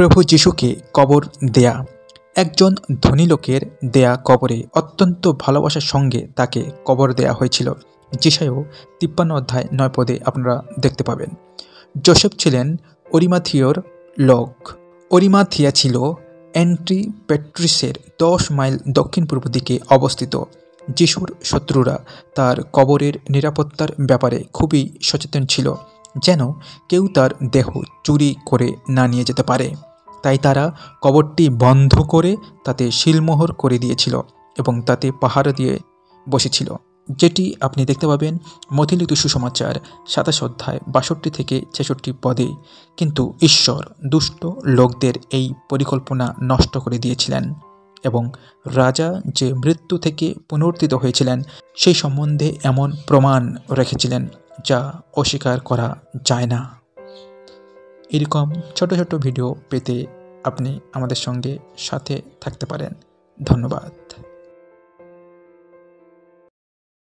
প্রভু যিশুকে কবর দেয়া। একজন ধনী লোকের দেয়া কবরে অত্যন্ত ভালোবাসার সঙ্গে তাকে কবর দেয়া হয়েছিল। যেসায়ও 53 অধ্যায় 9 পদে আপনারা দেখতে পাবেন। যোসেফ ছিলেন অরিমাথিয়র লোক। অরিমাথিয়া ছিল অ্যান্টিপেট্রিসের 10 মাইল দক্ষিণ পূর্ব দিকে অবস্থিত। যিশুর শত্রুরা তার কবরের নিরাপত্তার ব্যাপারে খুবই সচেতন ছিল, যেন কেউ তার দেহ চুরি করে না নিয়ে যেতে পারে। তাই তারা কবরটি বন্ধ করে তাতে সিলমোহর করে দিয়েছিল এবং তাতে পাহারা দিয়ে বসেছিল, যেটি আপনি দেখতে পাবেন মথিলিখিত সুসমাচার 27 অধ্যায় 62 থেকে 66 পদে। কিন্তু ঈশ্বর দুষ্ট লোকদের এই পরিকল্পনা নষ্ট করে দিয়েছিলেন এবং রাজা যে মৃত্যু থেকে পুনরুত্থিত হয়েছিলেন সেই সম্বন্ধে এমন প্রমাণ রেখেছিলেন যা অস্বীকার করা যায় না। এরকম ছোট ছোট ভিডিও পেতে আপনি আমাদের সঙ্গে সাথে থাকতে পারেন। ধন্যবাদ।